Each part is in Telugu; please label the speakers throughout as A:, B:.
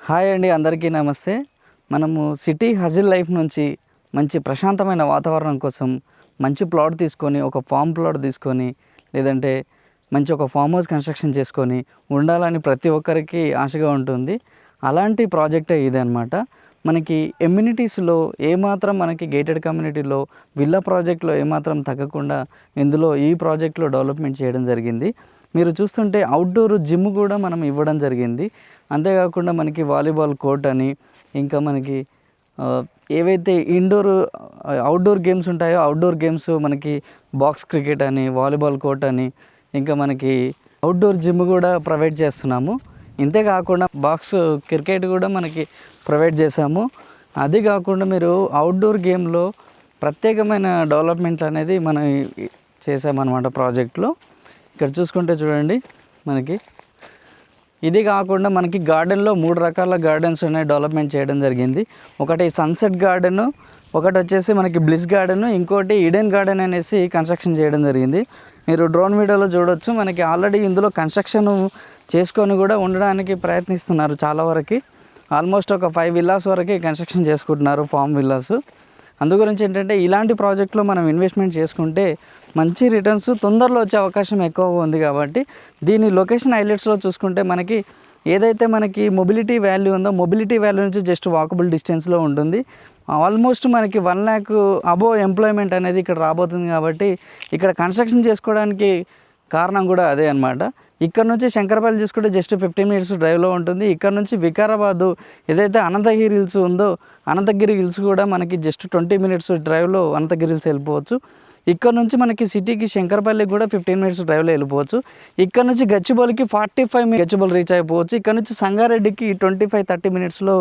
A: హాయ్ అండి, అందరికీ నమస్తే. మనము సిటీ హజిల్ లైఫ్ నుంచి మంచి ప్రశాంతమైన వాతావరణం కోసం మంచి ప్లాట్ తీసుకొని, ఒక ఫామ్ ప్లాట్ తీసుకొని, లేదంటే మంచి ఒక ఫామ్ హౌస్ కన్స్ట్రక్షన్ చేసుకొని ఉండాలని ప్రతి ఒక్కరికి ఆశగా ఉంటుంది. అలాంటి ప్రాజెక్టే ఇది అనమాట. మనకి ఎమ్యూనిటీస్లో ఏమాత్రం మనకి గేటెడ్ కమ్యూనిటీలో విల్లా ప్రాజెక్ట్లో ఏమాత్రం తగ్గకుండా ఇందులో ఈ ప్రాజెక్ట్లో డెవలప్మెంట్ చేయడం జరిగింది. మీరు చూస్తుంటే అవుట్డోర్ జిమ్ కూడా మనం ఇవ్వడం జరిగింది. అంతేకాకుండా మనకి వాలీబాల్ కోర్ట్ అని, ఇంకా మనకి ఏవైతే అవుట్డోర్ గేమ్స్ ఉంటాయో అవుట్డోర్ గేమ్స్ మనకి బాక్స్ క్రికెట్ అని, వాలీబాల్ కోర్ట్ అని, ఇంకా మనకి అవుట్డోర్ జిమ్ కూడా ప్రొవైడ్ చేస్తున్నాము. ఇంతే కాకుండా బాక్స్ క్రికెట్ కూడా మనకి ప్రొవైడ్ చేసాము. అది కాకుండా మీరు అవుట్డోర్ గేమ్లో ప్రత్యేకమైన డెవలప్మెంట్ అనేది మనం చేసామన్నమాట ప్రాజెక్ట్లో. ఇక్కడ చూసుకుంటే చూడండి, మనకి ఇది కాకుండా మనకి గార్డెన్లో 3 రకాల గార్డెన్స్ ఉన్నాయి, డెవలప్మెంట్ చేయడం జరిగింది. ఒకటి సన్సెట్ గార్డెను, ఒకటి వచ్చేసి మనకి బ్లిస్ గార్డెను, ఇంకోటి ఈడెన్ గార్డెన్ అనేసి కన్స్ట్రక్షన్ చేయడం జరిగింది. మీరు డ్రోన్ వీడియోలో చూడొచ్చు. మనకి ఆల్రెడీ ఇందులో కన్స్ట్రక్షన్ చేసుకొని కూడా ఉండడానికి ప్రయత్నిస్తున్నారు చాలా వరకు. ఆల్మోస్ట్ ఒక 5 విల్లాస్ వరకు కన్స్ట్రక్షన్ చేసుకుంటున్నారు, ఫామ్ విల్లాస్. అందుగురించి ఏంటంటే ఇలాంటి ప్రాజెక్ట్లో మనం ఇన్వెస్ట్మెంట్ చేసుకుంటే మంచి రిటర్న్స్ తొందరలో వచ్చే అవకాశం ఎక్కువగా ఉంది. కాబట్టి దీని లొకేషన్ హైలైట్స్లో చూసుకుంటే మనకి ఏదైతే మనకి మొబిలిటీ వాల్యూ ఉందో, మొబిలిటీ వాల్యూ నుంచి జస్ట్ వాకబుల్ డిస్టెన్స్లో ఉంటుంది. ఆల్మోస్ట్ మనకి 1 lakh అబోవ్ ఎంప్లాయ్మెంట్ అనేది ఇక్కడ రాబోతుంది. కాబట్టి ఇక్కడ కన్స్ట్రక్షన్ చేసుకోవడానికి కారణం కూడా అదే అనమాట. ఇక్కడ నుంచి శంకరపల్లి చూసుకుంటే జస్ట్ 15 minutes డ్రైవ్లో ఉంటుంది. ఇక్కడ నుంచి వికారాబాదు ఏదైతే అనంతగిరి హిల్స్ ఉందో, అనంతగిరి హిల్స్ కూడా మనకి జస్ట్ 20 minutes డ్రైవ్లో అనంతగిరి హిల్స్ వెళ్ళిపోవచ్చు. ఇక్కడ నుంచి మనకి సిటీకి శంకరపల్లికి కూడా 15 minutes డ్రైవ్లో వెళ్ళిపోవచ్చు. ఇక్కడ నుంచి గచ్చిబౌలికి 45 minutes గచ్చిబౌలి రీచ్ అయిపోవచ్చు. ఇక్కడ నుంచి సంగారెడ్డికి 25-30 minutesలో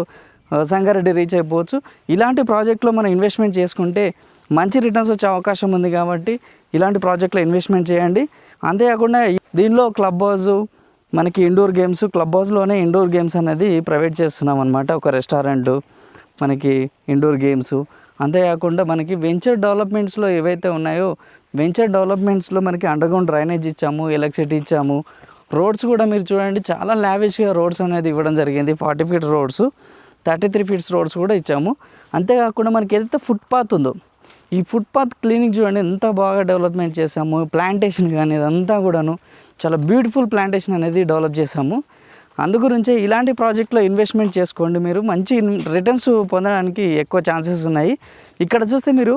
A: సంగారెడ్డి రీచ్ అయిపోవచ్చు. ఇలాంటి ప్రాజెక్ట్లో మనం ఇన్వెస్ట్మెంట్ చేసుకుంటే మంచి రిటర్న్స్ వచ్చే అవకాశం ఉంది. కాబట్టి ఇలాంటి ప్రాజెక్ట్లో ఇన్వెస్ట్మెంట్ చేయండి. అంతేకాకుండా దీనిలో క్లబ్ హౌస్, మనకి ఇండోర్ గేమ్స్, క్లబ్ హౌస్లోనే ఇండోర్ గేమ్స్ అనేది ప్రొవైడ్ చేస్తున్నాం అనమాట. ఒక రెస్టారెంటు, మనకి ఇండోర్ గేమ్స్. అంతేకాకుండా మనకి వెంచర్ డెవలప్మెంట్స్లో ఏవైతే ఉన్నాయో, వెంచర్ డెవలప్మెంట్స్లో మనకి అండర్గ్రౌండ్ డ్రైనేజ్ ఇచ్చాము, ఎలక్ట్రిసిటీ ఇచ్చాము. రోడ్స్ కూడా మీరు చూడండి, చాలా లావిష్గా రోడ్స్ అనేది ఇవ్వడం జరిగింది. 40 feet రోడ్స్, 33 feet రోడ్స్ కూడా ఇచ్చాము. అంతేకాకుండా మనకి ఏదైతే ఫుట్పాత్ ఉందో, ఈ ఫుట్పాత్ క్లీనింగ్ చూడండి ఎంత బాగా డెవలప్మెంట్ చేసాము. ప్లాంటేషన్ కానీ ఇదంతా కూడాను చాలా బ్యూటిఫుల్ ప్లాంటేషన్ అనేది డెవలప్ చేసాము. అందుగురించే ఇలాంటి ప్రాజెక్ట్లో ఇన్వెస్ట్మెంట్ చేసుకోండి. మీరు మంచి రిటర్న్స్ పొందడానికి ఎక్కువ ఛాన్సెస్ ఉన్నాయి. ఇక్కడ చూస్తే మీరు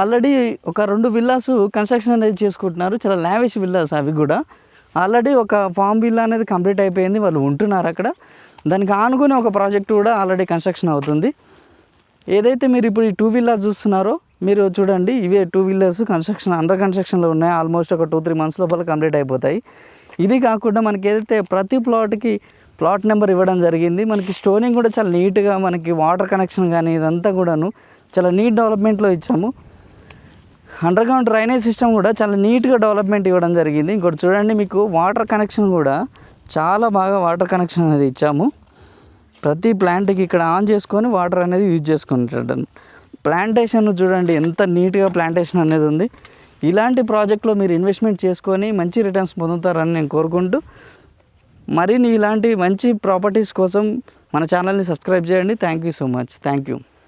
A: ఆల్రెడీ ఒక 2 విల్లాస్ కన్స్ట్రక్షన్ అనేది చేసుకుంటున్నారు. చాలా లావిష్ విల్లాస్ అవి కూడా. ఆల్రెడీ ఒక ఫామ్ విల్లా అనేది కంప్లీట్ అయిపోయింది, వాళ్ళు ఉంటున్నారు అక్కడ. దానికి ఆనుకుని ఒక ప్రాజెక్ట్ కూడా ఆల్రెడీ కన్స్ట్రక్షన్ అవుతుంది. ఏదైతే మీరు ఇప్పుడు ఈ 2 విల్లాస్ చూస్తున్నారో మీరు చూడండి, ఇవే 2 విల్లాస్ అండర్ కన్స్ట్రక్షన్లో ఉన్నాయి. ఆల్మోస్ట్ ఒక 2-3 months లోపల కంప్లీట్ అయిపోతాయి. ఇది కాకుండా మనకి ఏదైతే ప్రతి ప్లాట్కి ప్లాట్ నెంబర్ ఇవ్వడం జరిగింది. మనకి స్టోనింగ్ కూడా చాలా నీట్గా, మనకి వాటర్ కనెక్షన్ కానీ ఇదంతా కూడాను చాలా నీట్ డెవలప్మెంట్లో ఇచ్చాము. అండర్గ్రౌండ్ డ్రైనేజ్ సిస్టమ్ కూడా చాలా నీట్గా డెవలప్మెంట్ ఇవ్వడం జరిగింది. ఇంకోటి చూడండి, మీకు వాటర్ కనెక్షన్ కూడా చాలా బాగా వాటర్ కనెక్షన్ అనేది ఇచ్చాము. ప్రతి ప్లాంట్కి ఇక్కడ ఆన్ చేసుకొని వాటర్ అనేది యూజ్ చేసుకుంటాడు. ప్లాంటేషన్ చూడండి ఎంత నీట్గా ప్లాంటేషన్ అనేది ఉంది. ఇలాంటి ప్రాజెక్ట్లో మీరు ఇన్వెస్ట్మెంట్ చేసుకొని మంచి రిటర్న్స్ పొందుతారని నేను కోరుకుంటూ, మరిన్ని ఇలాంటి మంచి ప్రాపర్టీస్ కోసం మన ఛానల్ని సబ్స్క్రైబ్ చేయండి. Thank you so much. Thank you.